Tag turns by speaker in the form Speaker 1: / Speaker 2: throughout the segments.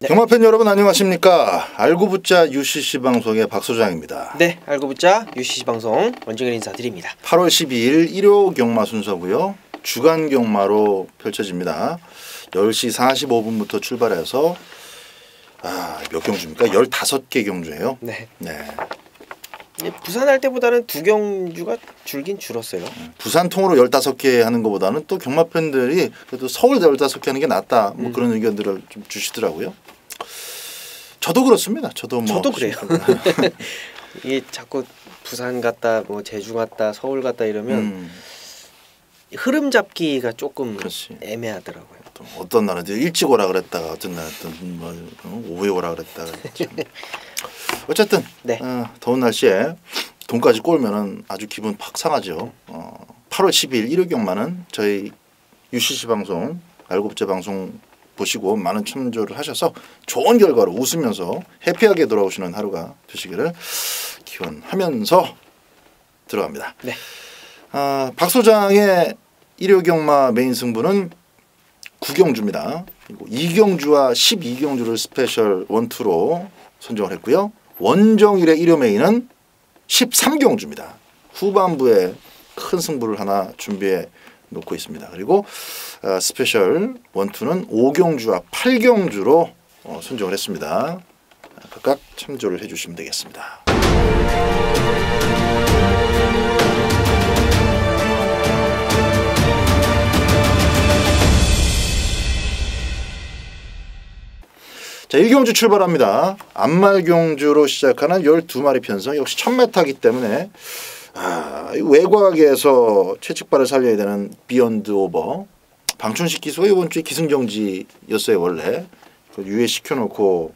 Speaker 1: 네.
Speaker 2: 경마팬 여러분 안녕하십니까. 알고 붙자 UCC 방송의 박 소장입니다.
Speaker 1: 네, 알고 붙자 UCC 방송 원정일 인사드립니다.
Speaker 2: 8월 12일 일요 경마 순서고요. 주간 경마로 펼쳐집니다. 10시 45분부터 출발해서 몇 경주입니까? 15개 경주예요.
Speaker 1: 네.
Speaker 2: 네.
Speaker 1: 부산 할 때보다는 두 경주가 줄긴 줄었어요.
Speaker 2: 부산 통으로 15개 하는 것보다는 또 경마 팬들이 그래도 서울 15개 하는 게 낫다. 뭐 그런 의견들을 좀 주시더라고요. 저도 그렇습니다. 저도
Speaker 1: 그래요. 이게 자꾸 부산 갔다 뭐 제주 갔다 서울 갔다 이러면 흐름 잡기가 조금
Speaker 2: 그렇지.
Speaker 1: 애매하더라고요.
Speaker 2: 또 어떤 날은 일찍 오라 그랬다가 어떤 날은 뭐 오후에 오라 그랬다가 어쨌든
Speaker 1: 네.
Speaker 2: 더운 날씨에 돈까지 꼴면은 아주 기분 팍 상하죠. 8월 10일 일요 경마는 저희 UCC 방송 알고 붙자 방송 보시고 많은 참조를 하셔서 좋은 결과로 웃으면서 해피하게 돌아오시는 하루가 되시기를 기원하면서 들어갑니다.
Speaker 1: 네.
Speaker 2: 박 소장의 일요 경마 메인 승부는 9경주입니다. 그리고 2경주와 12경주를 스페셜 1, 2로 선정을 했고요. 원정일의 일요 메인은 13경주입니다. 후반부에 큰 승부를 하나 준비해 놓고 있습니다. 그리고 스페셜 1, 2는 5경주와 8경주로 선정을 했습니다. 각각 참조를 해주시면 되겠습니다. 자, 1경주 출발합니다. 안말경주로 시작하는 12마리 편성. 역시 1000m이기 때문에 외곽에서 최측발을 살려야 되는 비욘드 오버. 방춘식 기수가 이번 주에 기승정지였어요. 원래. 유예시켜놓고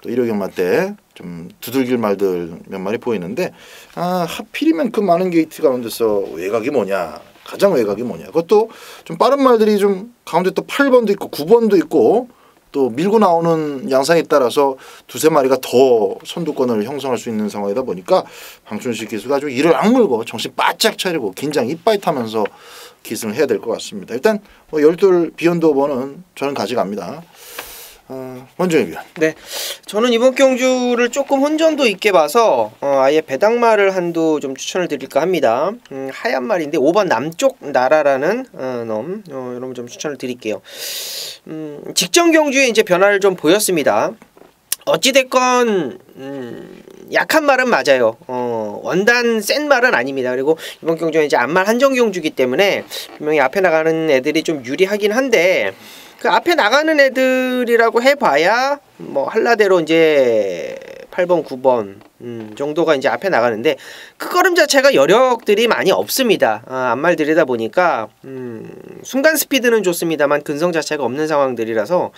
Speaker 2: 또 1호 경마 때 좀 두들길 말들 몇 마리 보이는데 하필이면 그 많은 게이트 가운데서 외곽이 뭐냐. 가장 외곽이 뭐냐. 그것도 좀 빠른 말들이 좀 가운데 또 8번도 있고 9번도 있고 또 밀고 나오는 양상에 따라서 두세 마리가 더 선두권을 형성할 수 있는 상황이다 보니까 방춘식 기수가 아주 이를 악물고 정신 바짝 차리고 긴장 이빠이 타면서 기승을 해야 될 것 같습니다. 일단 12 비욘드 오버는 저는 가져갑니다. 원정일 위원.
Speaker 1: 네, 저는 이번 경주를 조금 혼전도 있게 봐서 아예 배당말을 한두 좀 추천을 드릴까 합니다. 하얀 말인데 5번 남쪽 나라라는 놈 여러분 좀 추천을 드릴게요. 직전 경주에 이제 변화를 좀 보였습니다. 어찌됐건 약한 말은 맞아요. 원단 센 말은 아닙니다. 그리고 이번 경주는 이제 안말 한정 경주기 때문에 분명히 앞에 나가는 애들이 좀 유리하긴 한데 그 앞에 나가는 애들이라고 해봐야 뭐 한라대로 이제 8번, 9번 정도가 이제 앞에 나가는데 그 걸음 자체가 여력들이 많이 없습니다. 안말들이다 보니까 순간 스피드는 좋습니다만 근성 자체가 없는 상황들이라서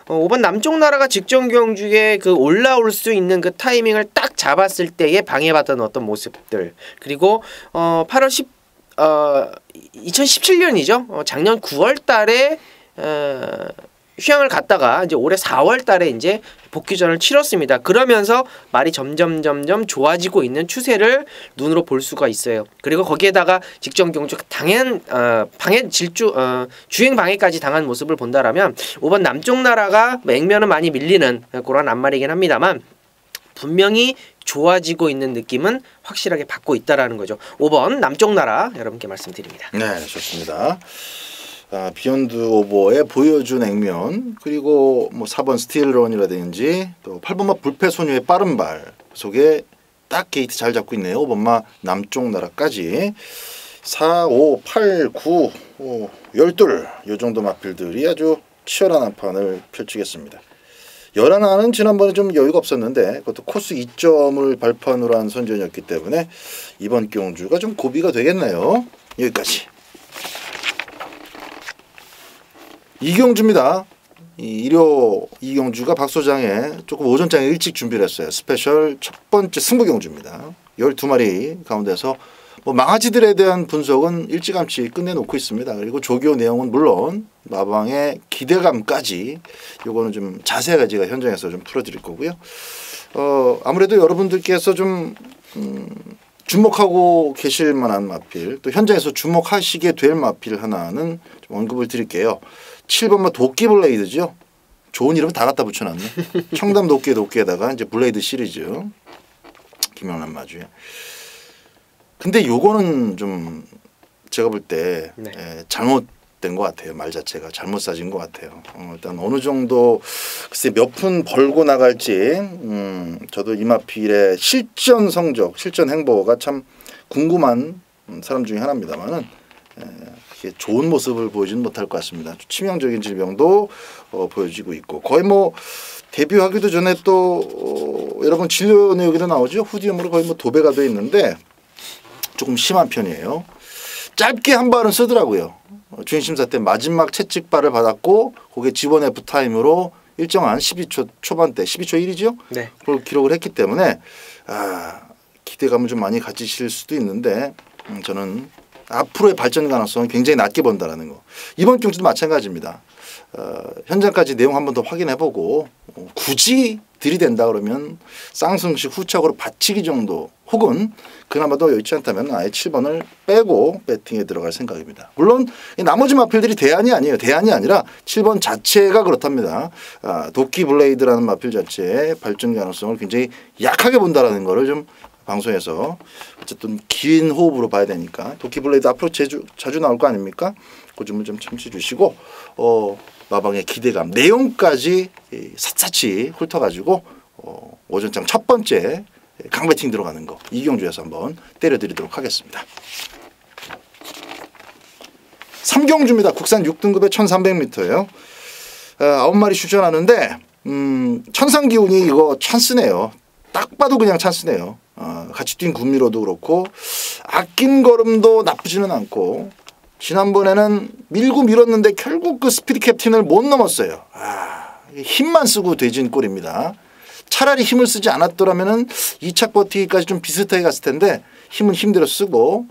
Speaker 1: 5번 남쪽 나라가 직전 경주에 그 올라올 수 있는 그 타이밍을 딱 잡았을 때에 방해받던 어떤 모습들 그리고 2017년이죠. 작년 9월 달에 휴양을 갔다가 이제 올해 4월 달에 이제 복귀전을 치렀습니다. 그러면서 말이 점점 좋아지고 있는 추세를 눈으로 볼 수가 있어요. 그리고 거기에다가 직전 경주 주행 방해까지 당한 모습을 본다라면 5번 남쪽 나라가 맹면은 많이 밀리는 그런 안말이긴 합니다만 분명히 좋아지고 있는 느낌은 확실하게 받고 있다라는 거죠. 5번 남쪽 나라 여러분께 말씀드립니다.
Speaker 2: 네, 좋습니다. 비욘드 오버에 보여준 액면 그리고 뭐 4번 스틸런이라든지 또 8번마 불패소녀의 빠른 발 속에 딱 게이트 잘 잡고 있네요. 5번마 남쪽 나라까지 4, 5, 8, 9, 12 이 정도 마필들이 아주 치열한 한판을 펼치겠습니다. 11화는 지난번에 좀 여유가 없었는데 그것도 코스 2점을 발판으로 한 선전이었기 때문에 이번 경주가 좀 고비가 되겠네요. 여기까지. 2경주입니다. 일요 2경주가 박 소장의 조금 오전장에 일찍 준비를 했어요. 스페셜 첫 번째 승부 경주입니다. 12마리 가운데서 뭐 망아지들에 대한 분석은 일찌감치 끝내놓고 있습니다. 그리고 조교 내용은 물론 마방의 기대감까지 요거는 좀 자세하게 제가 현장에서 좀 풀어드릴 거고요. 아무래도 여러분들께서 좀 주목하고 계실 만한 마필 또 현장에서 주목하시게 될 마필 하나는 좀 언급을 드릴게요. 7번마 도끼블레이드죠. 좋은 이름 다 갖다 붙여놨네. 청담 도끼에다가 이제 블레이드 시리즈 김영란 마주에. 근데 요거는 좀 제가 볼 때
Speaker 1: 네.
Speaker 2: 잘못된 것 같아요. 말 자체가 잘못 싸진 것 같아요. 일단 어느 정도 글쎄 몇 푼 벌고 나갈지 저도 이마필의 실전 성적, 실전 행보가 참 궁금한 사람 중에 하나입니다만은 좋은 모습을 보이지는 못할 것 같습니다. 치명적인 질병도 보여지고 있고 거의 뭐 데뷔하기도 전에 또 여러분 진료 내역에도 나오죠. 후디움으로 거의 뭐 도배가 돼 있는데 조금 심한 편이에요. 짧게 한 발은 쓰더라고요. 주인심사 때 마지막 채찍발을 받았고 그게 지원 F 타임으로 일정한 12초 초반대 12초 1이죠.
Speaker 1: 네.
Speaker 2: 그걸 기록을 했기 때문에 기대감을 좀 많이 가지실 수도 있는데 저는 앞으로의 발전 가능성은 굉장히 낮게 본다라는 거. 이번 경주도 마찬가지입니다. 현장까지 내용 한 번 더 확인해보고 굳이 들이댄다 그러면 쌍승식 후착으로 받치기 정도 혹은 그나마도 여의치 않다면 아예 7번을 빼고 배팅에 들어갈 생각입니다. 물론 나머지 마필들이 대안이 아니에요. 대안이 아니라 7번 자체가 그렇답니다. 도끼 블레이드라는 마필 자체의 발전 가능성을 굉장히 약하게 본다라는 거를 좀 방송에서 어쨌든 긴 호흡으로 봐야 되니까 도끼 블레이드 앞으로 자주 나올 거 아닙니까? 그 점을 좀 참고해 주시고 마방의 기대감 내용까지 샅샅이 훑어가지고 오전장 첫 번째 강배팅 들어가는 거 이경주에서 한번 때려드리도록 하겠습니다. 3경주입니다. 국산 6등급의 1300m예요. 9마리 출전하는데 천상기운이 이거 찬스네요. 딱 봐도 그냥 찬스네요. 같이 뛴 군미로도 그렇고 아낀 걸음도 나쁘지는 않고 지난번에는 밀고 밀었는데 결국 그 스피드 캡틴을 못 넘었어요. 힘만 쓰고 돼진 꼴입니다. 차라리 힘을 쓰지 않았더라면은 2차 버티기까지 좀 비슷하게 갔을 텐데 힘은 힘대로 쓰고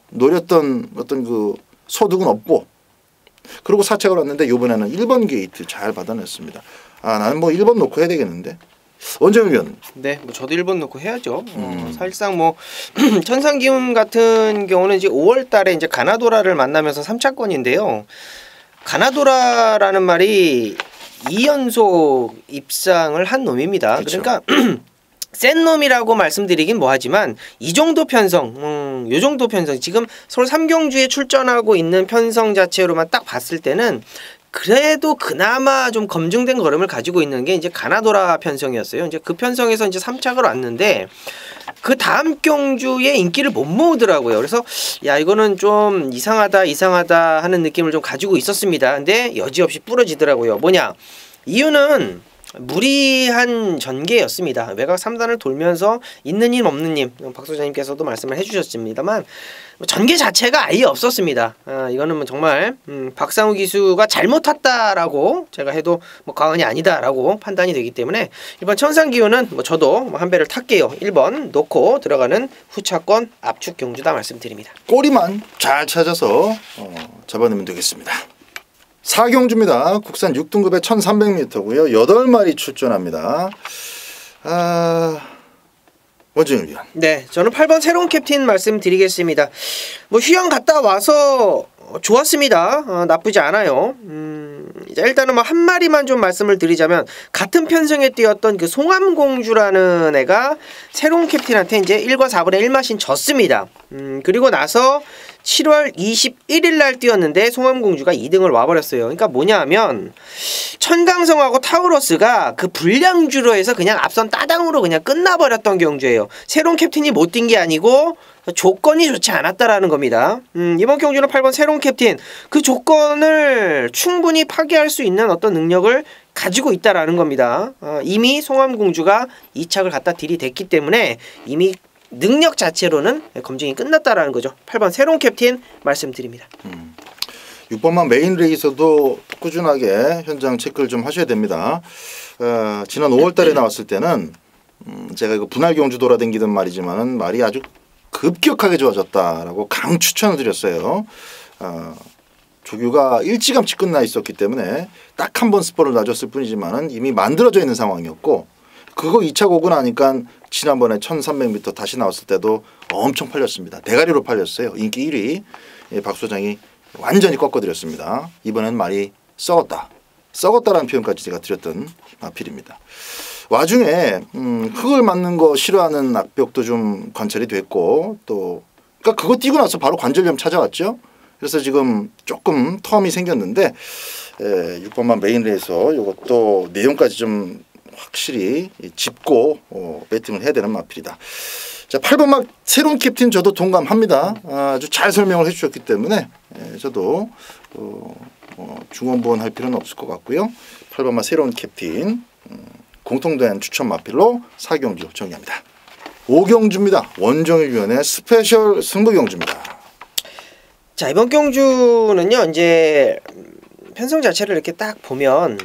Speaker 2: 노렸던 어떤 그 소득은 없고 그리고 4착을 왔는데 이번에는 1번 게이트 잘 받아냈습니다. 나는 뭐 1번 놓고 해야 되겠는데. 원정현 위원.
Speaker 1: 네, 뭐 저도 1번 놓고 해야죠. 사실상 뭐 천상기운 같은 경우는 이제 5월달에 이제 가나도라를 만나면서 3차권인데요. 가나도라라는 말이 2연속 입상을 한 놈입니다.
Speaker 2: 그렇죠.
Speaker 1: 그러니까 센 놈이라고 말씀드리긴 뭐하지만 이 정도 편성, 요 정도 편성 지금 서울 3경주에 출전하고 있는 편성 자체로만 딱 봤을 때는 그래도 그나마 좀 검증된 걸음을 가지고 있는 게 이제 가나도라 편성이었어요. 이제 그 편성에서 이제 3착을 왔는데 그 다음 경주에 인기를 못 모으더라고요. 그래서 야 이거는 좀 이상하다 하는 느낌을 좀 가지고 있었습니다. 근데 여지없이 부러지더라고요. 뭐냐? 이유는 무리한 전개였습니다. 외곽 3단을 돌면서 있는 힘 없는 힘 박 소장님께서도 말씀을 해주셨습니다만 전개 자체가 아예 없었습니다. 이거는 뭐 정말 박상우 기수가 잘못 탔다라고 제가 해도 뭐 과언이 아니다라고 판단이 되기 때문에 이번 천상기운은 뭐 저도 한 배를 탈게요. 1번 놓고 들어가는 후차권 압축 경주다 말씀드립니다.
Speaker 2: 꼬리만 잘 찾아서 잡아내면 되겠습니다. 4경주입니다. 국산 6등급의 1300m고요. 8마리 출전합니다. 원정현 위원.
Speaker 1: 네, 저는 8번 새로운 캡틴 말씀드리겠습니다. 뭐 휴양 갔다 와서 좋았습니다. 나쁘지 않아요. 일단은 뭐 한 마리만 좀 말씀을 드리자면 같은 편성에 뛰었던 그 송암공주라는 애가 새로운 캡틴한테 이제 1과 4분의 1마신 졌습니다. 그리고 나서 7월 21일 날 뛰었는데 송암공주가 2등을 와버렸어요. 그러니까 뭐냐 하면 천강성하고 타우러스가 그 불량주로 해서 그냥 앞선 따당으로 그냥 끝나버렸던 경주예요. 새로운 캡틴이 못 뛴 게 아니고 조건이 좋지 않았다라는 겁니다. 이번 경주는 8번 새로운 캡틴 그 조건을 충분히 파괴할 수 있는 어떤 능력을 가지고 있다라는 겁니다. 이미 송암공주가 2착을 갖다 들이댔기 때문에 이미 능력 자체로는 검증이 끝났다라는 거죠. 8번 새로운 캡틴 말씀드립니다.
Speaker 2: 6번만 메인 레이서도 꾸준하게 현장 체크를 좀 하셔야 됩니다. 지난 5월달에 나왔을 때는 제가 이거 분할 경주 돌아다니던 말이지만은 말이 아주 급격하게 좋아졌다라고 강 추천을 드렸어요. 조교가 일찌감치 끝나 있었기 때문에 딱 한 번 스포를 놔줬을 뿐이지만은 이미 만들어져 있는 상황이었고 그거 2차 고고 나니까 지난번에 1300m 다시 나왔을 때도 엄청 팔렸습니다. 대가리로 팔렸어요. 인기 1위 박 소장이 완전히 꺾어드렸습니다. 이번엔 말이 썩었다. 썩었다라는 표현까지 제가 드렸던 마필입니다. 와중에 흙을 맞는 거 싫어하는 악벽도 좀 관찰이 됐고 또 그러니까 그거 뛰고 나서 바로 관절염 찾아왔죠. 그래서 지금 조금 텀이 생겼는데 6번만 메인을 해서 이것도 내용까지 좀 확실히 짚고 배팅을 해야 되는 마필이다. 자, 8번막 새로운 캡틴 저도 동감합니다. 아주 잘 설명을 해주셨기 때문에 저도 중원부원 할 필요는 없을 것 같고요. 8번막 새로운 캡틴 공통된 추천 마필로 4경주 정리합니다. 5경주입니다. 원정일 위원의 스페셜 승부 경주입니다.
Speaker 1: 자, 이번 경주는요, 이제 편성 자체를 이렇게 딱 보면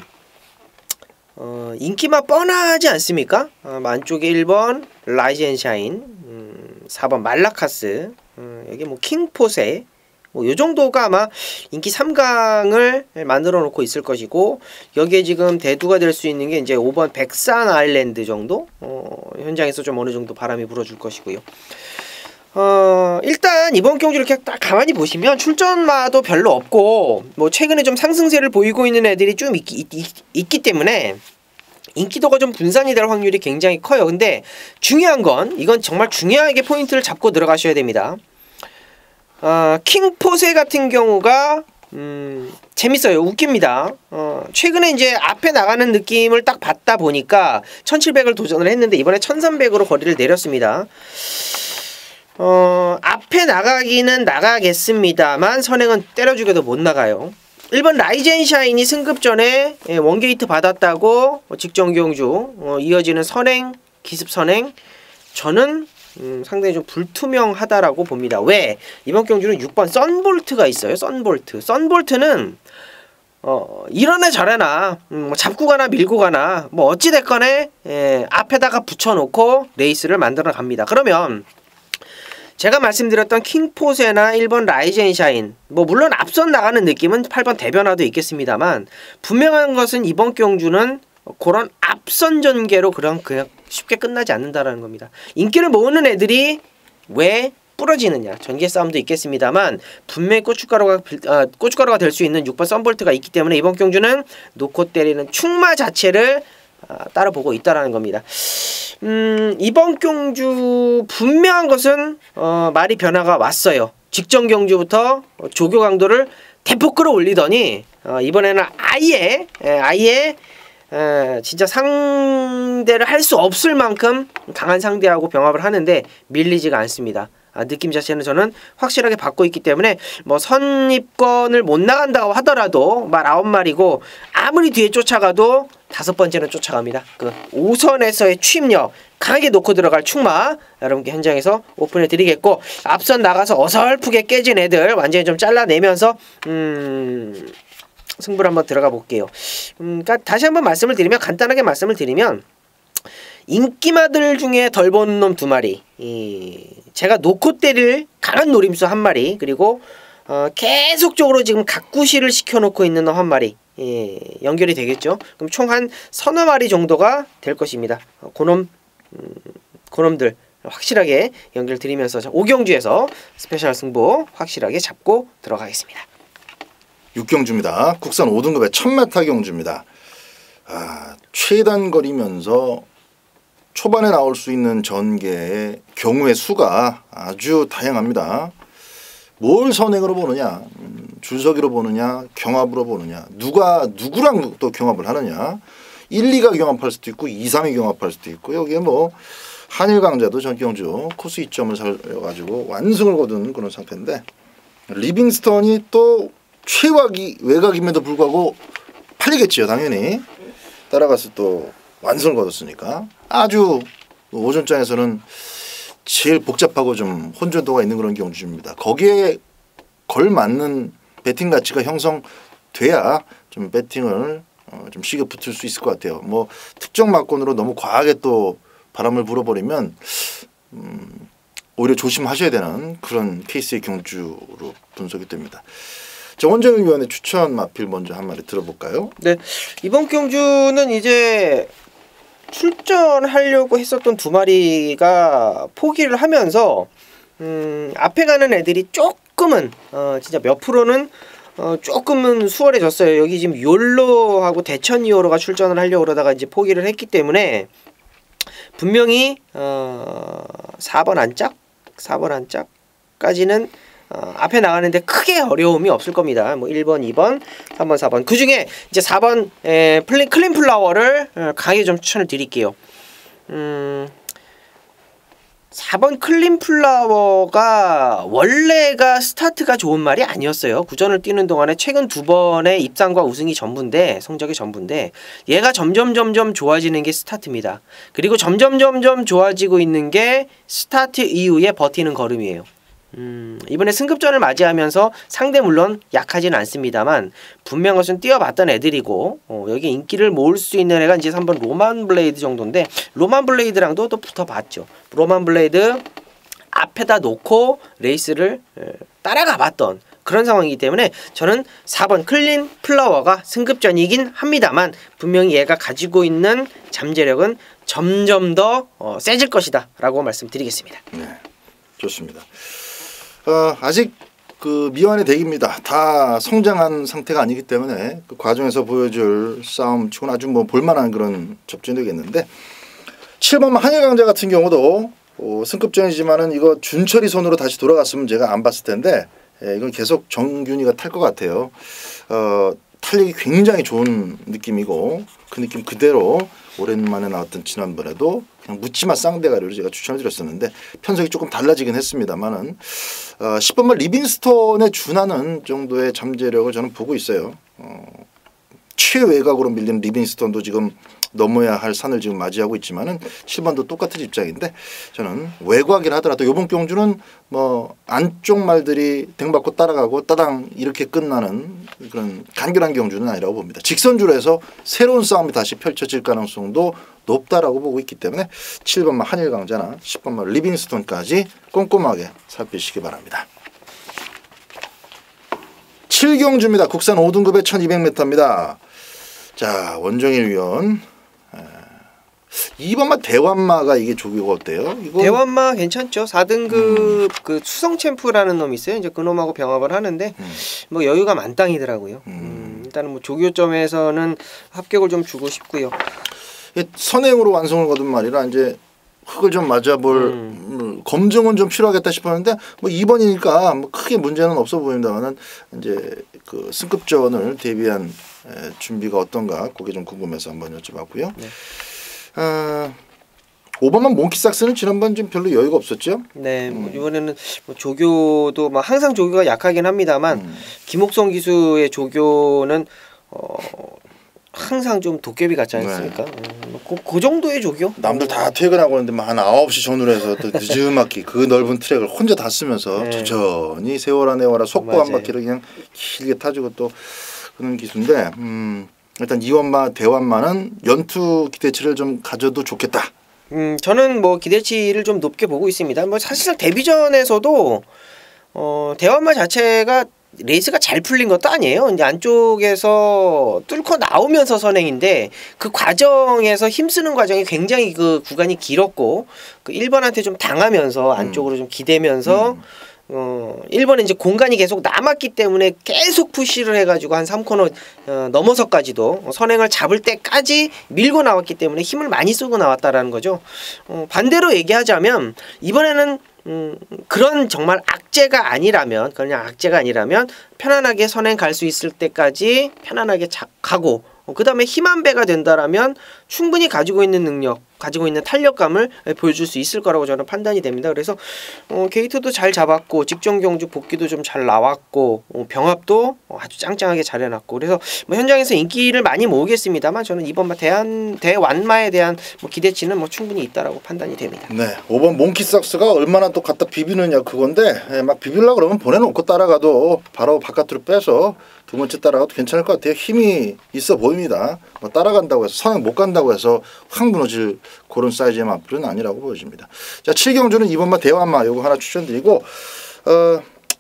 Speaker 1: 인기만 뻔하지 않습니까? 만쪽에 1번 라이즈 앤 샤인, 4번 말라카스, 여기 뭐 킹포세, 뭐 요 정도가 아마 인기 3강을 만들어 놓고 있을 것이고, 여기에 지금 대두가 될 수 있는 게 이제 5번 백산 아일랜드 정도, 현장에서 좀 어느 정도 바람이 불어줄 것이고요. 일단 이번 경주 이렇게 딱 가만히 보시면 출전마도 별로 없고 뭐 최근에 좀 상승세를 보이고 있는 애들이 좀 있기 때문에 인기도가 좀 분산이 될 확률이 굉장히 커요. 근데 중요한 건 이건 정말 중요하게 포인트를 잡고 들어가셔야 됩니다. 킹포세 같은 경우가 재밌어요. 웃깁니다. 최근에 이제 앞에 나가는 느낌을 딱 받다 보니까 1700을 도전을 했는데 이번에 1300으로 거리를 내렸습니다. 앞에 나가기는 나가겠습니다만 선행은 때려주게도 못 나가요. 1번 라이젠샤인이 승급 전에 원게이트 받았다고 직전 경주 이어지는 선행, 기습 선행 저는 상당히 좀 불투명하다라고 봅니다. 왜? 이번 경주는 6번 썬볼트가 있어요. 썬볼트는 이러나 저러나 잡고 가나 밀고 가나 뭐 어찌됐거나 앞에다가 붙여놓고 레이스를 만들어 갑니다. 그러면 제가 말씀드렸던 킹포세나 1번 라이젠샤인 뭐 물론 앞선 나가는 느낌은 8번 대변화도 있겠습니다만 분명한 것은 이번 경주는 그런 앞선 전개로 그냥 쉽게 끝나지 않는다라는 겁니다. 인기를 모으는 애들이 왜 부러지느냐 전개 싸움도 있겠습니다만 분명히 고춧가루가 될 수 있는 6번 썬볼트가 있기 때문에 이번 경주는 놓고 때리는 충마 자체를 따라보고 있다라는 겁니다. 이번 경주 분명한 것은 말이 변화가 왔어요. 직전 경주부터 조교 강도를 대폭 끌어올리더니 이번에는 아예 진짜 상대를 할 수 없을 만큼 강한 상대하고 병합을 하는데 밀리지가 않습니다. 느낌 자체는 저는 확실하게 받고 있기 때문에 뭐 선입권을 못 나간다고 하더라도 말 9마리고 아무리 뒤에 쫓아가도 5번째는 쫓아갑니다. 그 5선에서의 취입력 강하게 놓고 들어갈 충마 여러분께 현장에서 오픈해 드리겠고 앞선 나가서 어설프게 깨진 애들 완전히 좀 잘라내면서 승부를 한번 들어가 볼게요. 그러니까 다시 한번 말씀을 드리면 간단하게 말씀을 드리면 인기마들 중에 덜 보는 놈 2마리 제가 놓고 때릴 강한 노림수 1마리 그리고 계속적으로 지금 각구시를 시켜놓고 있는 놈 1마리 연결이 되겠죠. 그럼 총 한 서너 마리 정도가 될 것입니다. 그놈들 확실하게 연결 드리면서 5경주에서 스페셜 승부 확실하게 잡고 들어가겠습니다.
Speaker 2: 6경주입니다. 국산 5등급의 1000m 경주입니다. 최단 거리면서 초반에 나올 수 있는 전개의 경우의 수가 아주 다양합니다. 뭘 선행으로 보느냐, 줄서기로 보느냐, 경합으로 보느냐, 누구랑 또 경합을 하느냐, 1, 2가 경합할 수도 있고 2, 3이 경합할 수도 있고 여기에 뭐 한일 강자도 전경주 코스 2점을 살려가지고 완승을 거둔 그런 상태인데 리빙스턴이 또 외곽임에도 불구하고 팔리겠지요. 당연히 따라가서 또 완승을 거뒀으니까 아주 오전장에서는 제일 복잡하고 좀 혼돈도가 있는 그런 경주입니다. 거기에 걸맞는 배팅 가치가 형성돼야 좀 배팅을 좀 쉽게 붙을 수 있을 것 같아요. 뭐 특정 막건으로 너무 과하게 또 바람을 불어버리면 오히려 조심하셔야 되는 그런 케이스의 경주로 분석이 됩니다. 자, 원정일 위원의 추천 마필 먼저 한 마리 들어볼까요?
Speaker 1: 네, 이번 경주는 이제 출전하려고 했었던 2마리가 포기를 하면서 앞에 가는 애들이 조금은 진짜 몇 프로는 조금은 수월해졌어요. 여기 지금 욜로하고 대천 이오로가 출전을 하려고 그러다가 이제 포기를 했기 때문에 분명히 4번 안짝? 4번 안짝까지는 앞에 나가는데 크게 어려움이 없을 겁니다. 뭐 1번, 2번, 3번, 4번. 그 중에 이제 4번 클린 플라워를 강하게 좀 추천을 드릴게요. 4번 클린 플라워가 원래가 스타트가 좋은 말이 아니었어요. 구전을 뛰는 동안에 최근 2번의 입상과 우승이 전부인데, 성적이 전부인데, 얘가 점점 좋아지는 게 스타트입니다. 그리고 점점 좋아지고 있는 게 스타트 이후에 버티는 걸음이에요. 이번에 승급전을 맞이하면서 상대 물론 약하진 않습니다만 분명 것은 뛰어봤던 애들이고 여기 인기를 모을 수 있는 애가 이제 3번 로만 블레이드 정도인데 로만 블레이드랑도 또 붙어봤죠. 로만 블레이드 앞에다 놓고 레이스를 따라가 봤던 그런 상황이기 때문에 저는 4번 클린 플라워가 승급전이긴 합니다만 분명히 얘가 가지고 있는 잠재력은 점점 더 세질 것이다 라고 말씀드리겠습니다.
Speaker 2: 네, 좋습니다. 아직 그 미완의 대기입니다. 다 성장한 상태가 아니기 때문에 그 과정에서 보여줄 싸움 치고는 아주 뭐 볼만한 그런 접전이 되겠는데 7번 한일강자 같은 경우도 승급전이지만은 이거 준철이 손으로 다시 돌아갔으면 제가 안 봤을 텐데 이건 계속 정균이가 탈 것 같아요. 탄력이 굉장히 좋은 느낌이고 그 느낌 그대로 오랜만에 나왔던 지난번에도 그냥 묻지마 쌍대가리로 제가 추천을 드렸었는데 편성이 조금 달라지긴 했습니다만은 10번만 리빙스톤에 준하는 정도의 잠재력을 저는 보고 있어요. 최외곽으로 밀리는 리빙스톤도 지금 넘어야 할 산을 지금 맞이하고 있지만은 7번도 똑같은 입장인데 저는 외곽이라 하더라도 요번 경주는 뭐 안쪽 말들이 댕받고 따라가고 따당 이렇게 끝나는 그런 간결한 경주는 아니라고 봅니다. 직선줄에서 새로운 싸움이 다시 펼쳐질 가능성도 높다라고 보고 있기 때문에 7번만 한일강자나 10번만 리빙스톤까지 꼼꼼하게 살피시기 바랍니다. 7경주입니다. 국산 5등급의 1200m입니다. 자, 원정일 위원 2번마 대완마가 이게 조교가 어때요? 이거
Speaker 1: 대완마 괜찮죠. 4등급 그 수성 챔프라는 놈이 있어요. 이제 그 놈하고 병합을 하는데 뭐 여유가 만땅이더라고요. 일단은 뭐 조교점에서는 합격을 좀 주고 싶고요.
Speaker 2: 선행으로 완성을 거둔 말이라 이제 흙을 좀 맞아볼 검증은 좀 필요하겠다 싶었는데 뭐 2번이니까 뭐 크게 문제는 없어 보인다만은 이제 그 승급전을 대비한 준비가 어떤가 그게 좀 궁금해서 한번 여쭤봤고요. 네. 5번만 몽키삭스는 지난번 좀 별로 여유가 없었죠?
Speaker 1: 네, 뭐 이번에는 뭐 조교도 막 항상 조교가 약하긴 합니다만 김옥성 기수의 조교는 항상 좀 도깨비 같지 않습니까? 네. 그 정도의 조교?
Speaker 2: 남들 다 퇴근하고 오는데 한 9시 전후로 해서 또 늦지막히 그 넓은 트랙을 혼자 다 쓰면서 네. 천천히 세워라 내워라 속보 한 바퀴를 그냥 길게 타주고 또 그런 기수인데 일단 이원마 대완마는 연투 기대치를 좀 가져도 좋겠다.
Speaker 1: 저는 뭐 기대치를 좀 높게 보고 있습니다. 뭐 사실상 데뷔전에서도 대완마 자체가 레이스가 잘 풀린 것도 아니에요. 이제 안쪽에서 뚫고 나오면서 선행인데 그 과정에서 힘쓰는 과정이 굉장히 그 구간이 길었고 그 1번한테 좀 당하면서 안쪽으로 좀 기대면서 1번에 이제 공간이 계속 남았기 때문에 계속 푸시를 해가지고 한 3코너 넘어서까지도 선행을 잡을 때까지 밀고 나왔기 때문에 힘을 많이 쓰고 나왔다라는 거죠. 반대로 얘기하자면 이번에는 그런 정말 악재가 아니라면 그냥 악재가 아니라면 편안하게 선행 갈 수 있을 때까지 편안하게 가고 그 다음에 힘 한 배가 된다라면 충분히 가지고 있는 능력 가지고 있는 탄력감을 보여줄 수 있을 거라고 저는 판단이 됩니다. 그래서 게이트도 잘 잡았고 직전 경주 복귀도 좀 잘 나왔고 병합도 아주 짱짱하게 잘 해놨고 그래서 뭐 현장에서 인기를 많이 모으겠습니다만 저는 이번 대완마에 대한 뭐 기대치는 뭐 충분히 있다라고 판단이 됩니다.
Speaker 2: 네, 5번 몽키삭스가 얼마나 또 갖다 비비느냐 그건데 막 비빌라 그러면 보내놓고 따라가도 바로 바깥으로 빼서 두 번째 따라가도 괜찮을 것 같아요. 힘이 있어 보입니다. 뭐 따라간다고 해서 선행 못 간다고 해서 확 무너질 그런 사이즈의 마플은 아니라고 보여집니다. 자, 7경주는 2번마 대완마 요거 하나 추천드리고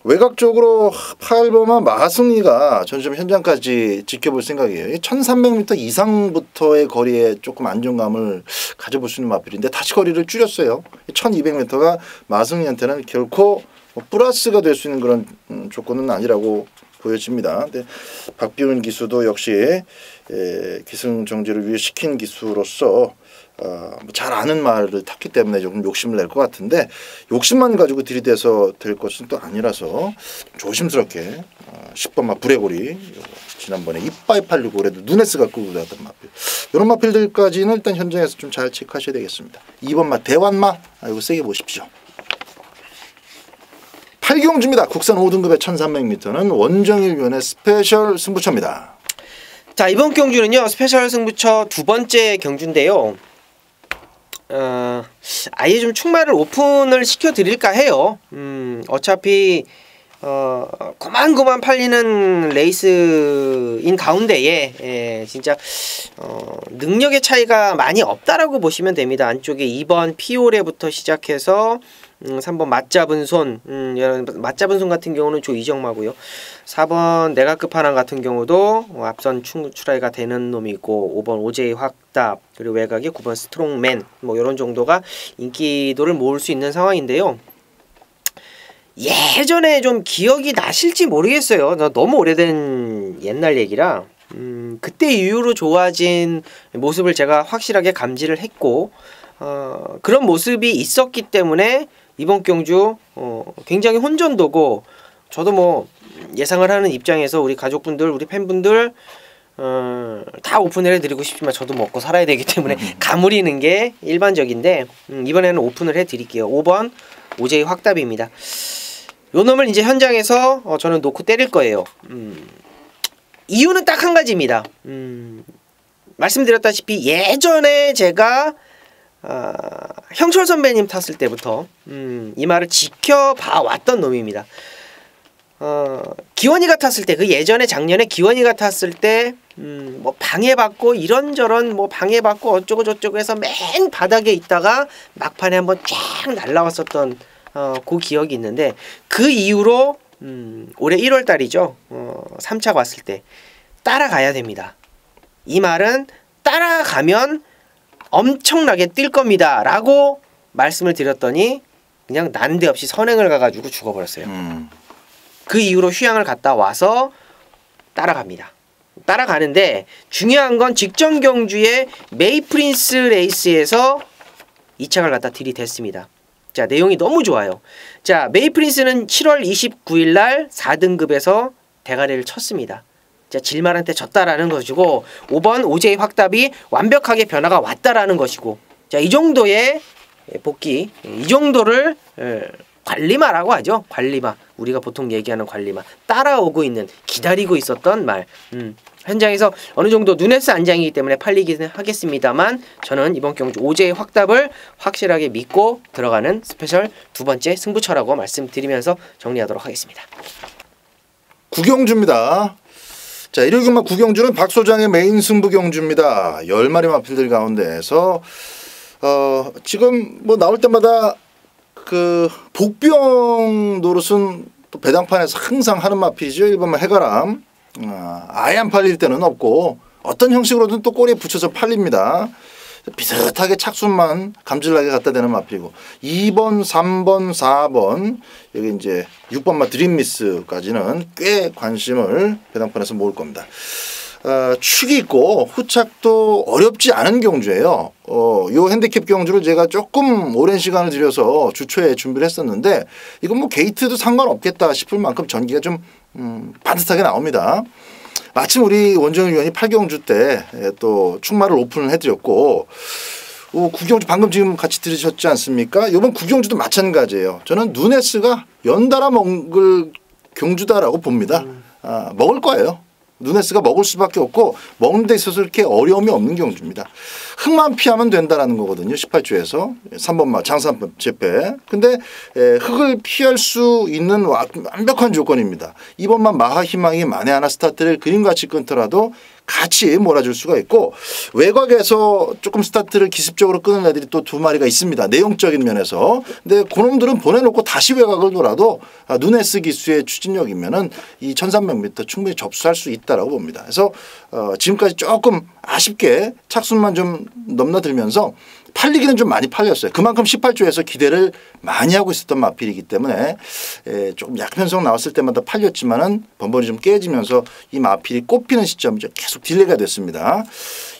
Speaker 2: 외곽적으로 8번마 마승리가 저는 좀 현장까지 지켜볼 생각이에요. 1300m 이상부터의 거리에 조금 안정감을 가져볼 수 있는 마필인데 다시 거리를 줄였어요. 1200m가 마승리한테는 결코 플러스가 될 수 있는 그런 조건은 아니라고 보여집니다. 근데 박비훈 기수도 역시 기승정지를 위해시킨 기수로서 잘 아는 말을 탔기 때문에 조금 욕심을 낼 것 같은데 욕심만 가지고 들이대서 될 것은 또 아니라서 조심스럽게 10번 마 브레고리 지난번에 이빠이 팔리고 그래도 누네스가 끌고 나왔던 마필 이런 마필들까지는 일단 현장에서 좀 잘 체크하셔야 되겠습니다. 2번 마 대환마 이거 세게 보십시오. 8경주입니다. 국산 5등급의 1300m는 원정일 위원의 스페셜 승부처입니다.
Speaker 1: 자, 이번 경주는요 스페셜 승부처 두 번째 경주인데요. 아예 좀 충마를 오픈을 시켜드릴까 해요. 어차피 고만고만 팔리는 레이스인 가운데에 진짜 능력의 차이가 많이 없다라고 보시면 됩니다. 안쪽에 2번 피오레부터 시작해서 3번 맞잡은 손, 맞잡은 손 같은 경우는 조 이정마고요. 4번 내가 끝판왕 같은 경우도 앞선 출하가 되는 놈이 있고 5번 오제이 확답 그리고 외곽에 9번 스트롱맨 뭐 이런 정도가 인기도를 모을 수 있는 상황인데요. 예전에 좀 기억이 나실지 모르겠어요. 너무 오래된 옛날 얘기라 그때 이후로 좋아진 모습을 제가 확실하게 감지를 했고 그런 모습이 있었기 때문에 이번 경주 굉장히 혼전도고 저도 뭐 예상을 하는 입장에서 우리 가족분들 우리 팬분들 다 오픈을 해드리고 싶지만 저도 먹고 살아야 되기 때문에 가무리는 게 일반적인데 이번에는 오픈을 해드릴게요. 5번 오제이 확답입니다. 요 놈을 이제 현장에서 저는 놓고 때릴 거예요. 이유는 딱 한 가지입니다. 말씀드렸다시피 예전에 제가 형철 선배님 탔을 때부터 이 말을 지켜봐 왔던 놈입니다. 기원이가 탔을 때 그 예전에 작년에 기원이가 탔을 때 뭐 방해받고 이런저런 뭐 방해받고 어쩌고 저쩌고 해서 맨 바닥에 있다가 막판에 한번 쫙 날라왔었던 그 기억이 있는데 그 이후로 올해 1월 달이죠. 3차가 왔을 때 따라가야 됩니다. 이 말은 따라가면 엄청나게 뛸 겁니다 라고 말씀을 드렸더니 그냥 난데없이 선행을 가가지고 죽어버렸어요. 그 이후로 휴양을 갔다 와서 따라갑니다. 따라가는데 중요한 건 직전 경주의 메이프린스 레이스에서 2착을 갖다 들이댔습니다. 자, 내용이 너무 좋아요. 자, 메이프린스는 7월 29일 날 4등급에서 대가리를 쳤습니다. 자, 질만한테 졌다라는 것이고 5번 오제이 확답이 완벽하게 변화가 왔다라는 것이고 자, 이 정도의 복귀, 이 정도를 관리마라고 하죠. 관리마. 우리가 보통 얘기하는 관리마. 따라오고 있는, 기다리고 있었던 말. 현장에서 어느 정도 누네스 안장이기 때문에 팔리기는 하겠습니다만 저는 이번 경주 오제이 확답을 확실하게 믿고 들어가는 스페셜 두 번째 승부처라고 말씀드리면서 정리하도록 하겠습니다.
Speaker 2: 구경주입니다. 자, 일요일경마 구경주는 박 소장의 메인 승부 경주입니다. 10마리 마필들 가운데에서 지금 뭐 나올 때마다 그 복병 노릇은 또 배당판에서 항상 하는 마필이죠. 1번만 해가람. 아예 안 팔릴 때는 없고 어떤 형식으로든 또 꼬리에 붙여서 팔립니다. 비슷하게 착순만 감질나게 갖다 대는 마필이고 2번, 3번, 4번 여기 이제 6번마 드림미스까지는 꽤 관심을 배당판에서 모을 겁니다. 축이 있고 후착도 어렵지 않은 경주예요. 요 핸디캡 경주를 제가 조금 오랜 시간을 들여서 주초에 준비를 했었는데 이건 뭐 게이트도 상관없겠다 싶을 만큼 전기가 좀 반듯하게 나옵니다. 마침 우리 원정일 위원이 8경주 때 또 충마를 오픈을 해드렸고 구경주 방금 지금 같이 들으셨지 않습니까? 이번 구경주도 마찬가지예요. 저는 누네스가 연달아 먹을 경주다라고 봅니다. 먹을 거예요. 누네스가 먹을 수밖에 없고 먹는 데 있어서 이렇게 어려움이 없는 경주입니다. 흙만 피하면 된다라는 거거든요. 18주에서 3번마 장산법 재패. 근데 흙을 피할 수 있는 완벽한 조건입니다. 2번마 마하 희망이 만에 하나 스타트를 그림같이 끊더라도 같이 몰아줄 수가 있고 외곽에서 조금 스타트를 기습적으로 끄는 애들이 또 두 마리가 있습니다. 내용적인 면에서. 근데 그놈들은 보내놓고 다시 외곽을 돌아도 누네스 기수의 추진력이면은 이 1300m 충분히 접수할 수 있다라고 봅니다. 그래서 지금까지 조금 아쉽게 착순만 좀 넘나들면서 팔리기는 좀 많이 팔렸어요. 그만큼 18조에서 기대를 많이 하고 있었던 마필이기 때문에 조금 약한 편성 나왔을 때마다 팔렸지만은 번번이 좀 깨지면서 이 마필이 꼽히는 시점이 계속 딜레이가 됐습니다.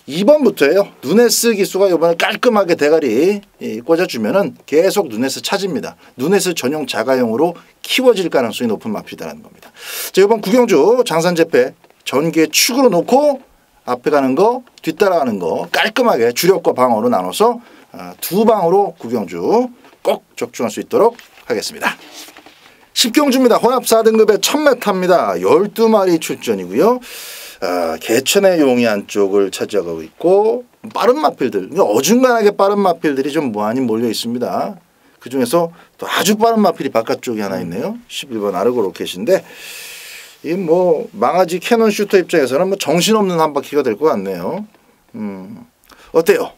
Speaker 2: 2번부터예요. 누네스 기수가 이번에 깔끔하게 대가리 꽂아주면은 계속 누네스 차집니다. 누네스 전용 자가용으로 키워질 가능성이 높은 마필이라는 겁니다. 자, 이번 구경주 장산재패 전개 축으로 놓고 앞에 가는 거 뒤따라가는 거 깔끔하게 주력과 방어로 나눠서 두 방으로 구경주 꼭 적중할 수 있도록 하겠습니다. 10경주입니다. 혼합 4등급의 1000m입니다. 12마리 출전이고요. 개천의 용이 안쪽을 차지하고 있고 빠른 마필들, 어중간하게 빠른 마필들이 좀 무한히 몰려 있습니다. 그중에서 또 아주 빠른 마필이 바깥쪽에 하나 있네요. 11번 아르고로켓인데 이 뭐 망아지 캐논 슈터 입장에서는 뭐 정신없는 한 바퀴가 될 것 같네요. 어때요?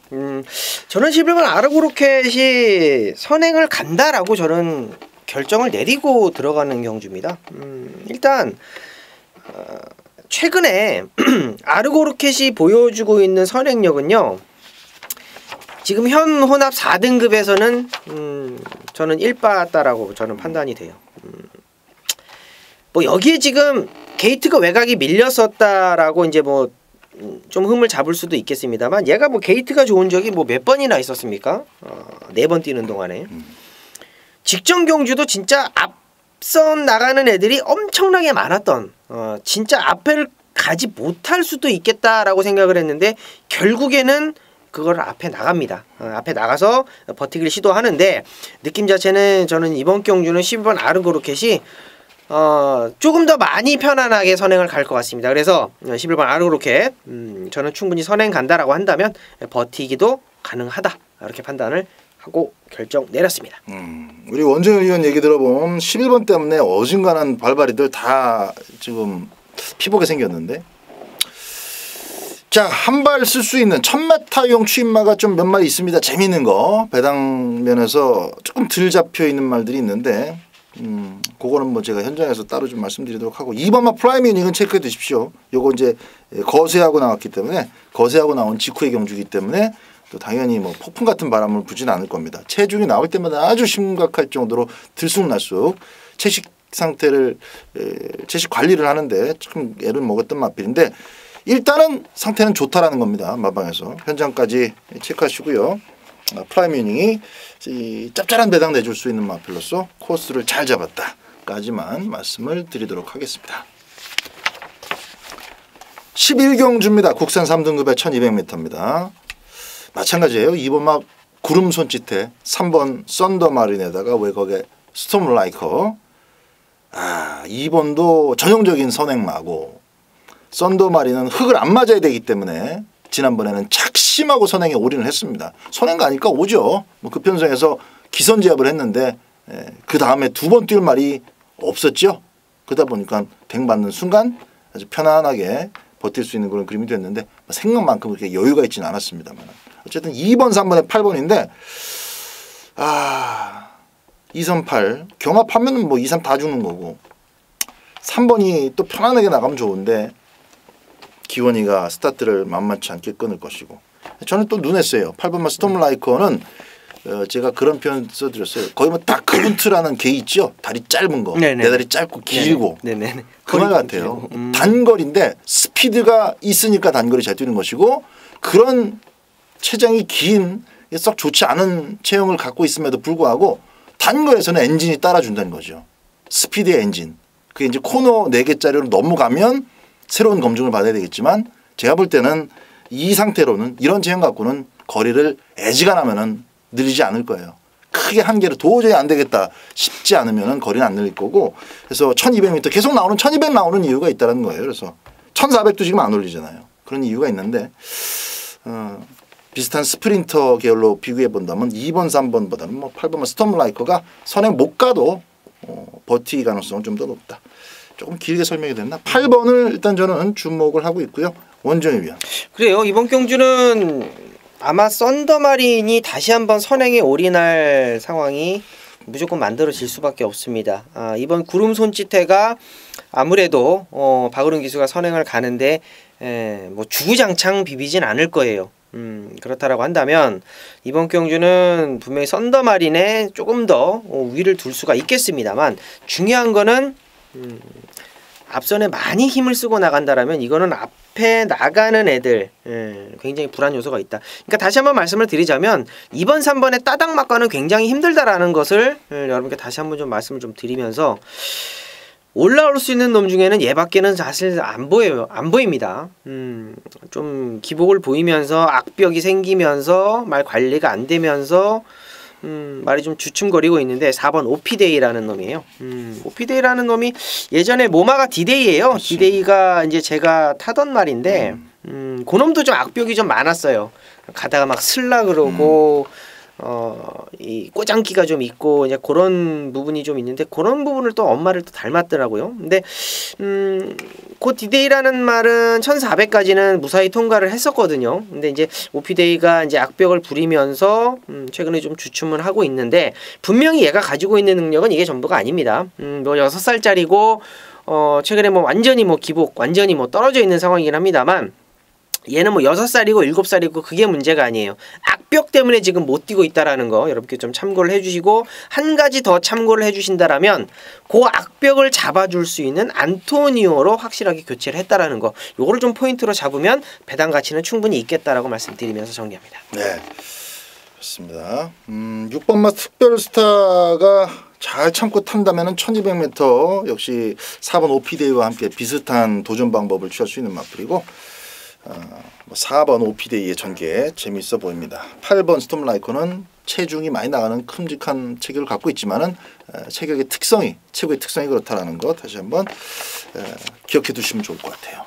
Speaker 1: 저는 11번 아르고로켓이 선행을 간다라고 저는 결정을 내리고 들어가는 경주입니다. 일단 최근에 아르고로켓이 보여주고 있는 선행력은요. 지금 현 혼합 4등급에서는 저는 1빠다라고 저는 판단이 돼요. 뭐 여기에 지금 게이트가 외곽이 밀렸었다라고 이제 뭐 좀 흠을 잡을 수도 있겠습니다만 얘가 뭐 게이트가 좋은 적이 뭐 몇 번이나 있었습니까? 4번 뛰는 동안에 직전 경주도 진짜 앞선 나가는 애들이 엄청나게 많았던 진짜 앞을 가지 못할 수도 있겠다라고 생각을 했는데 결국에는 그걸 앞에 나갑니다. 앞에 나가서 버티기를 시도하는데 느낌 자체는 저는 이번 경주는 12번 아르고로켓이 조금 더 많이 편안하게 선행을 갈 것 같습니다. 그래서 11번 아르고로켓 저는 충분히 선행 간다라고 한다면 버티기도 가능하다 이렇게 판단을 하고 결정 내렸습니다.
Speaker 2: 우리 원정현 의원 얘기 들어보면 11번 때문에 어중간한 발발이들 다 지금 피복에 생겼는데 자, 한 발 쓸 수 있는 1000m용 추임마가 좀 몇 마리 있습니다. 재미있는 거 배당면에서 조금 덜 잡혀 있는 말들이 있는데 그거는 뭐 제가 현장에서 따로 좀 말씀드리도록 하고 2번마 프라임 유닝은 체크해 두십시오. 요거 이제 거세하고 나왔기 때문에 거세하고 나온 직후의 경주이기 때문에 또 당연히 뭐 폭풍 같은 바람을 부진 않을 겁니다. 체중이 나올 때마다 아주 심각할 정도로 들쑥날쑥 채식 상태를 채식 관리를 하는데 참 애를 먹었던 마필인데 일단은 상태는 좋다라는 겁니다. 마방에서 현장까지 체크하시고요. 프라임 유닝이 짭짤한 배당 내줄 수 있는 마필로서 코스를 잘 잡았다까지만 말씀을 드리도록 하겠습니다. 11경주입니다. 국산 3등급의 1200m입니다. 마찬가지예요. 2번 막 구름 손짓에 3번 썬더마린에다가 외곽에 스톰라이커 2번도 전형적인 선행마고 썬더마린은 흙을 안 맞아야 되기 때문에 지난번에는 착심하고 선행에 올인을 했습니다. 선행 가니까 오죠. 뭐 그 편성에서 기선제압을 했는데 그 다음에 2번 뛸 말이 없었죠. 그러다 보니까 뱅 받는 순간 아주 편안하게 버틸 수 있는 그런 그림이 됐는데 생각만큼 그렇게 여유가 있지는 않았습니다만 어쨌든 2번, 3번에 8번인데 2, 3, 8 경합하면 뭐 2, 3 다 죽는 거고 3번이 또 편안하게 나가면 좋은데 기원이가 스타트를 만만치 않게 끊을 것이고 저는 또 눈에 띄어요. 8번마 스톰라이커는 제가 그런 표현 써드렸어요. 거의 뭐 다크분트라는 개 있죠. 다리 짧은 거.
Speaker 1: 네네.
Speaker 2: 내 다리 짧고 길고.
Speaker 1: 네네.
Speaker 2: 그 말 같아요. 단거리인데 스피드가 있으니까 단거리 잘 뛰는 것이고 그런 체장이 긴 썩 좋지 않은 체형을 갖고 있음에도 불구하고 단거리에서는 엔진이 따라준다는 거죠. 스피드의 엔진. 그게 이제 코너 4개짜리로 넘어가면 새로운 검증을 받아야 되겠지만 제가 볼 때는 이 상태로는 이런 체형 갖고는 거리를 애지간하면은 늘리지 않을 거예요. 크게 한계로 도저히 안 되겠다 싶지 않으면은 거리는 안 늘릴 거고 그래서 1200m 계속 나오는 1200 나오는 이유가 있다는 거예요. 그래서 1400도 지금 안 올리잖아요. 그런 이유가 있는데 비슷한 스프린터 계열로 비교해 본다면 2번, 3번보다는 뭐 8번만 스톰라이커가 선행 못 가도 버티기 가능성은 좀 더 높다. 조금 길게 설명이 됐나? 8번을 일단 저는 주목을 하고 있고요. 원정희 위원.
Speaker 1: 그래요. 이번 경주는 아마 썬더마린이 다시 한번 선행에 올인할 상황이 무조건 만들어질 수밖에 없습니다. 이번 구름 손짓해가 아무래도 박으름 기수가 선행을 가는데 뭐 주구장창 비비진 않을 거예요. 그렇다라고 한다면 이번 경주는 분명히 썬더마린에 조금 더 위를 둘 수가 있겠습니다만 중요한 거는 앞선에 많이 힘을 쓰고 나간다라면 이거는 앞에 나가는 애들 굉장히 불안 요소가 있다. 그러니까 다시 한번 말씀을 드리자면 2번 3번의 따닥 막과는 굉장히 힘들다라는 것을 여러분께 다시 한번 좀 말씀을 좀 드리면서 올라올 수 있는 놈 중에는 얘밖에는 사실 안 보입니다. 좀 기복을 보이면서 악벽이 생기면서 말 관리가 안 되면서 말이 좀 주춤거리고 있는데 4번 오피데이라는 놈이에요. 오피데이라는 놈이 예전에 모마가 디데이예요.
Speaker 2: 그치.
Speaker 1: 디데이가 이제 제가 타던 말인데 그놈도 좀 악벽이 좀 많았어요. 가다가 막 슬라 그러고 이 꼬장기가 좀 있고 이제 그런 부분이 좀 있는데 그런 부분을 또 엄마를 또 닮았더라고요. 근데 그 디데이라는 말은 1400까지는 무사히 통과를 했었거든요. 근데 이제 오피데이가 이제 악벽을 부리면서 최근에 좀 주춤을 하고 있는데 분명히 얘가 가지고 있는 능력은 이게 전부가 아닙니다. 뭐 6살짜리고 최근에 뭐 완전히 뭐 기복 완전히 뭐 떨어져 있는 상황이긴 합니다만 얘는 뭐 6살이고 7살이고 그게 문제가 아니에요. 악벽 때문에 지금 못 뛰고 있다라는 거 여러분께 좀 참고를 해주시고 한 가지 더 참고를 해주신다라면 그 악벽을 잡아줄 수 있는 안토니오로 확실하게 교체를 했다라는 거 요거를 좀 포인트로 잡으면 배당 가치는 충분히 있겠다라고 말씀드리면서 정리합니다.
Speaker 2: 네, 좋습니다. 6번마 특별스타가 잘 참고 탄다면은 1200m 역시 4번 오피데이와 함께 비슷한 도전 방법을 취할 수 있는 마플이고 4번 오피데이의 전개 재미있어 보입니다. 8번 스톰라이커는 체중이 많이 나가는 큼직한 체격을 갖고 있지만은 체격의 특성이 최고의 특성이 그렇다라는 거 다시 한번 기억해 두시면 좋을 것 같아요.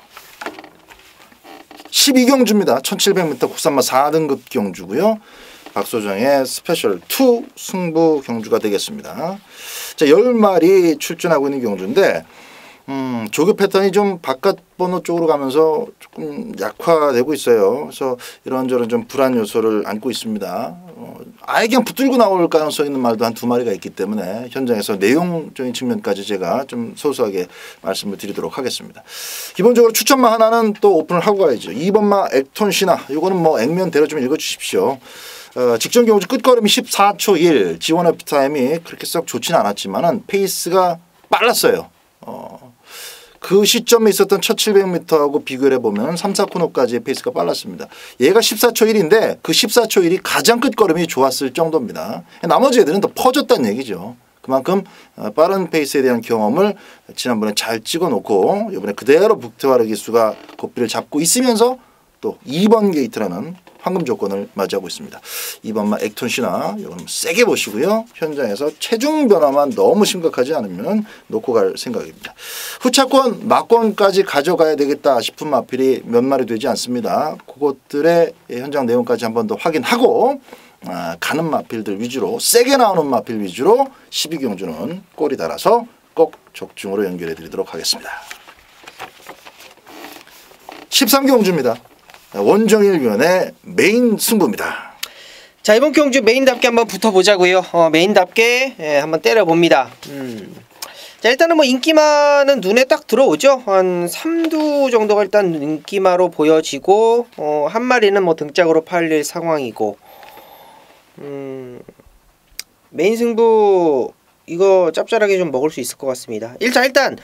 Speaker 2: 12경주입니다. 1700m 국산마 4등급 경주고요. 박소정의 스페셜 2 승부 경주가 되겠습니다. 자, 10마리 출전하고 있는 경주인데 조교 패턴이 좀 바깥 번호 쪽으로 가면서 조금 약화되고 있어요. 그래서 이런저런 좀 불안 요소를 안고 있습니다. 아예 그냥 붙들고 나올 가능성 있는 말도 한 2마리가 있기 때문에 현장에서 내용적인 측면까지 제가 좀 소소하게 말씀을 드리도록 하겠습니다. 기본적으로 추천마 하나는 또 오픈을 하고 가야죠. 2번마 액톤 신화 이거는 뭐 액면대로 좀 읽어주십시오. 직전 경주 끝걸음이 14초 1 지원 F타임이 그렇게 썩 좋지는 않았지만은 페이스가 빨랐어요. 그 시점에 있었던 1700m하고 비교를 해보면 3, 4코너까지의 페이스가 빨랐습니다. 얘가 14초 1인데 그 14초 1이 가장 끝걸음이 좋았을 정도입니다. 나머지 애들은 더 퍼졌다는 얘기죠. 그만큼 빠른 페이스에 대한 경험을 지난번에 잘 찍어놓고 이번에 그대로 북트와르 기수가 고삐를 잡고 있으면서 또 2번 게이트라는 황금 조건을 맞이하고 있습니다. 2번마 액톤 신화 이건 세게 보시고요. 현장에서 체중 변화만 너무 심각하지 않으면 놓고 갈 생각입니다. 후차권 막권까지 가져가야 되겠다 싶은 마필이 몇 마리 되지 않습니다. 그것들의 현장 내용까지 한 번 더 확인하고 가는 마필들 위주로 세게 나오는 마필 위주로 12경주는 꼬리 달아서 꼭 적중으로 연결해 드리도록 하겠습니다. 13경주입니다. 원정일위원회 메인 승부입니다.
Speaker 1: 자, 이번 경주 메인답게 한번 붙어보자고요. 메인답게 한번 때려봅니다. 자, 일단은 뭐 인기마는 눈에 딱 들어오죠. 한 3두 정도가 일단 인기마로 보여지고 한 마리는 뭐 등짝으로 팔릴 상황이고 메인 승부 이거 짭짤하게 좀 먹을 수 있을 것 같습니다. 일단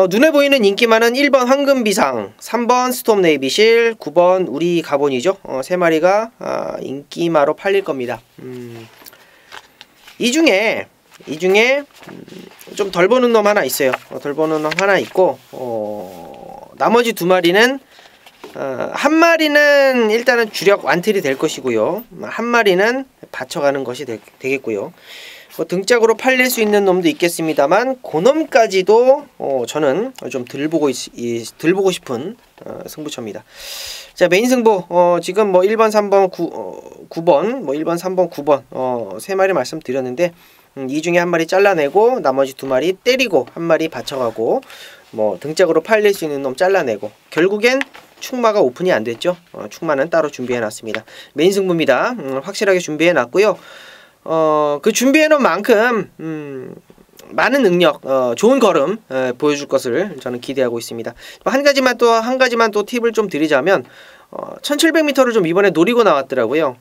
Speaker 1: 눈에 보이는 인기마는 1번 황금비상, 3번 스톰 네이비실, 9번 우리 가본이죠. 세 마리가 인기마로 팔릴 겁니다. 이 중에 좀 덜 보는 놈 하나 있어요. 덜 보는 놈 하나 있고 나머지 2마리는 한 마리는 일단은 주력 완틀이 될 것이고요. 한 마리는 받쳐가는 것이 되겠고요. 등짝으로 팔릴 수 있는 놈도 있겠습니다만 그 놈까지도 저는 좀 덜 보고 싶은 승부처입니다. 자, 메인 승부 지금 뭐 1번 3번 9번 뭐 1번 3번 9번 세 마리 말씀드렸는데 이 중에 한 마리 잘라내고 나머지 2마리 때리고 한 마리 받쳐가고 뭐 등짝으로 팔릴 수 있는 놈 잘라내고 결국엔 축마가 오픈이 안 됐죠. 축마는 따로 준비해 놨습니다. 메인 승부입니다. 확실하게 준비해 놨고요. 그 준비해놓은 만큼 많은 능력, 좋은 걸음 보여줄 것을 저는 기대하고 있습니다. 한 가지만 또 팁을 좀 드리자면 1700m를 좀 이번에 노리고 나왔더라고요.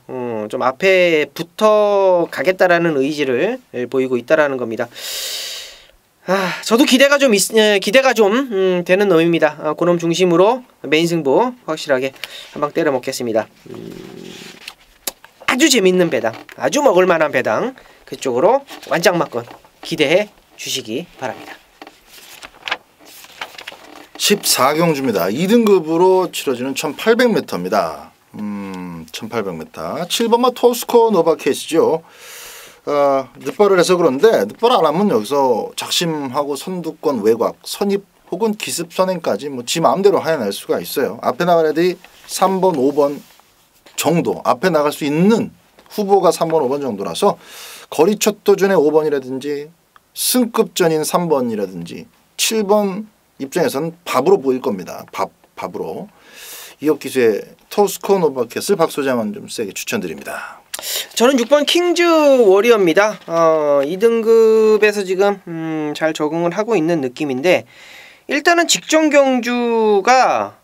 Speaker 1: 좀 앞에 붙어 가겠다라는 의지를 보이고 있다라는 겁니다. 저도 기대가 좀 되는 놈입니다. 그놈 중심으로 메인 승부 확실하게 한방 때려 먹겠습니다. 아주 재밌는 배당, 아주 먹을만한 배당 그쪽으로 완장막건 기대해 주시기 바랍니다.
Speaker 2: 14경주입니다. 2등급으로 치러지는 1800m입니다. 1800m. 7번마 토스코 노바켓이죠. 늑발을 해서 그런데 늑발 안 하면 여기서 작심하고 선두권 외곽, 선입 혹은 기습 선행까지 뭐 지 마음대로 해낼 수가 있어요. 앞에 나갈 애들이 3번, 5번 정도 앞에 나갈 수 있는 후보가 3번, 5번 정도라서 거리 첫 도전의 5번이라든지 승급전인 3번이라든지 7번 입장에서는 밥으로 보일 겁니다. 밥으로. 이억 기수의 토스코 노바켓을 박 소장은 좀 세게 추천드립니다.
Speaker 1: 저는 6번 킹즈 워리어입니다. 2등급에서 지금 잘 적응을 하고 있는 느낌인데 일단은 직전 경주가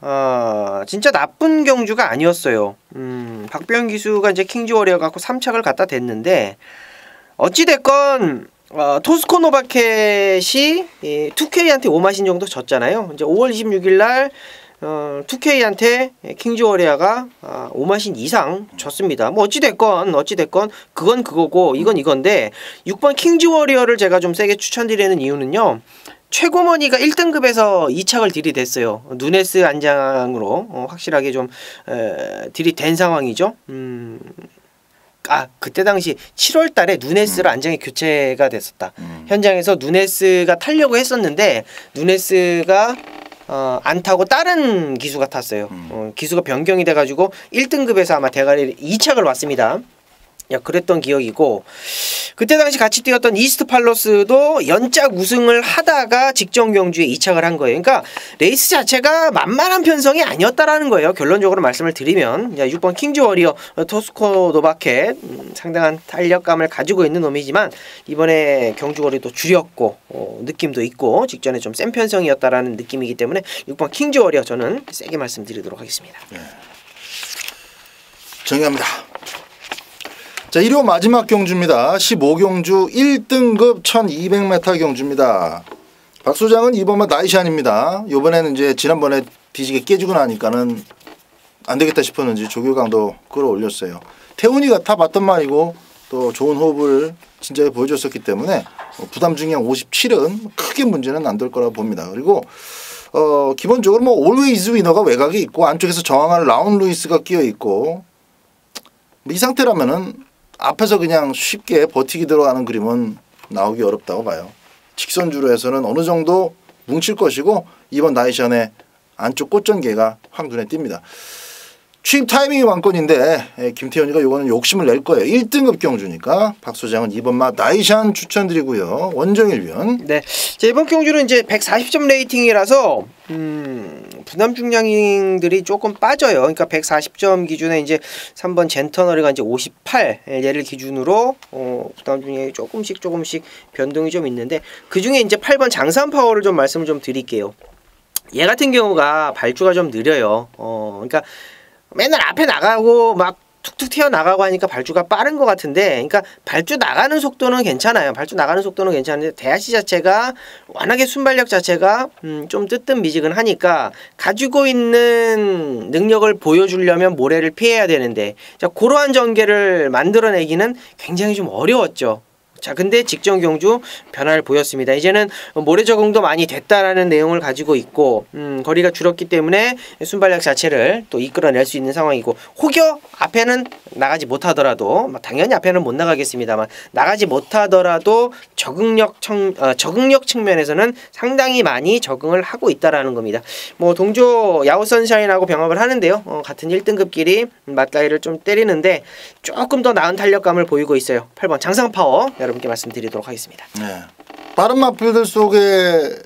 Speaker 1: 진짜 나쁜 경주가 아니었어요. 박병 기수가 이제 킹즈 워리어 갖고 3착을 갖다 댔는데 어찌 됐건 토스코 노바켓이 2K한테 5마신 정도 졌잖아요. 이제 5월 26일 날 2K한테 킹즈 워리어가 5마신 이상 졌습니다. 뭐 어찌 됐건 그건 그거고 이건 이건데 6번 킹즈 워리어를 제가 좀 세게 추천드리는 이유는요. 최고머니가 1등급에서 2착을 들이댔어요. 누네스 안장으로 확실하게 좀 들이댄 상황이죠. 그때 당시 7월 달에 누네스를 안장에 교체가 됐었다. 현장에서 누네스가 타려고 했었는데 누네스가 안 타고 다른 기수가 탔어요. 기수가 변경이 돼가지고 1등급에서 아마 대가리 2착을 왔습니다. 그랬던 기억이고 그때 당시 같이 뛰었던 이스트 팔로스도 연짝 우승을 하다가 직전 경주에 2착을 한 거예요. 그러니까 레이스 자체가 만만한 편성이 아니었다라는 거예요. 결론적으로 말씀을 드리면 6번 킹즈 워리어 토스코 노바켓 상당한 탄력감을 가지고 있는 놈이지만 이번에 경주 거리도 줄였고 느낌도 있고 직전에 좀 센 편성이었다라는 느낌이기 때문에 6번 킹즈 워리어 저는 세게 말씀드리도록 하겠습니다.
Speaker 2: 정리합니다. 자, 1호 마지막 경주입니다. 15경주 1등급 1200m 경주입니다. 박 소장은 이번만 나이샨입니다. 이번에는 이제 지난번에 뒤지게 깨지고 나니까는 안 되겠다 싶었는지 조교강도 끌어올렸어요. 태훈이가 타봤던 말이고 또 좋은 호흡을 진짜 보여줬었기 때문에 부담 중량 57은 크게 문제는 안 될 거라고 봅니다. 그리고 기본적으로 뭐 올웨이즈 위너가 외곽에 있고 안쪽에서 저항할 라운 루이스가 끼어 있고 이 상태라면은 앞에서 그냥 쉽게 버티기 들어가는 그림은 나오기 어렵다고 봐요. 직선주로 해서는 어느 정도 뭉칠 것이고 이번 나이션의 안쪽 꽃전개가 확 눈에 띕니다. 취입 타이밍이 관건인데 김태현이가 요거는 욕심을 낼 거예요. 1등급 경주니까 박 소장은 이번 마 나이샨 추천드리고요. 원정일 위원.
Speaker 1: 네, 이번 경주는 이제 140점 레이팅이라서 부담 중량들이 조금 빠져요. 그러니까 140점 기준에 이제 3번 젠터너리가 이제 58 얘를 기준으로 부담 중량이 조금씩 변동이 좀 있는데 그 중에 이제 8번 장산 파워를 좀 말씀을 좀 드릴게요. 얘 같은 경우가 발주가 좀 느려요. 그러니까 맨날 앞에 나가고 막 툭툭 튀어나가고 하니까 발주가 빠른 것 같은데 그러니까 발주 나가는 속도는 괜찮아요. 발주 나가는 속도는 괜찮은데 대하시 자체가 워낙에 순발력 자체가 좀 뜨뜻미지근하니까 가지고 있는 능력을 보여주려면 모래를 피해야 되는데 자 그러한 전개를 만들어내기는 굉장히 좀 어려웠죠. 자, 근데 직전 경주 변화를 보였습니다. 이제는 모래 적응도 많이 됐다라는 내용을 가지고 있고 거리가 줄었기 때문에 순발력 자체를 또 이끌어낼 수 있는 상황이고 혹여 앞에는 나가지 못하더라도 당연히 앞에는 못 나가겠습니다만 나가지 못하더라도 적응력 측면에서는 상당히 많이 적응을 하고 있다라는 겁니다. 뭐 동조 야후 선샤인하고 병합을 하는데요. 같은 1등급끼리 맞가이를 좀 때리는데 조금 더 나은 탄력감을 보이고 있어요. 8번 장상 파워 여러분께 말씀드리도록 하겠습니다.
Speaker 2: 네. 빠른 마필들 속에서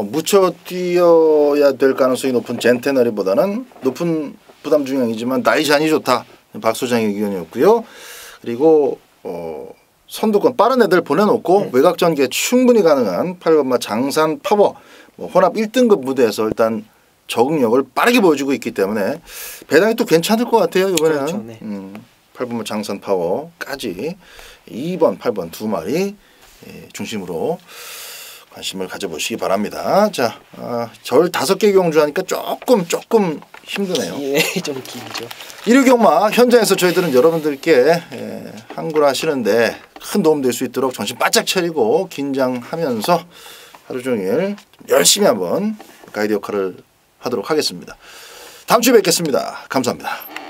Speaker 2: 묻혀 뛰어야 될 가능성이 높은 젠테너리보다는 높은 부담 중량이지만 나이샨이 좋다. 박 소장의 의견이었고요. 그리고 선두권 빠른 애들 보내놓고 외곽 전개 충분히 가능한 8번마 장산 파워 혼합 1등급 무대에서 일단 적응력을 빠르게 보여주고 있기 때문에 배당이 또 괜찮을 것 같아요. 이번에는.
Speaker 1: 그렇죠, 네.
Speaker 2: 8번 장선 파워까지 2번, 8번 두 마리 중심으로 관심을 가져보시기 바랍니다. 자, 절 5개 경주하니까 조금 힘드네요.
Speaker 1: 네, 좀 길죠.
Speaker 2: 일요경마 현장에서 저희들은 여러분들께 항굴하시는데 큰 도움 될 수 있도록 정신 바짝 차리고 긴장하면서 하루 종일 열심히 한번 가이드 역할을 하도록 하겠습니다. 다음 주에 뵙겠습니다. 감사합니다.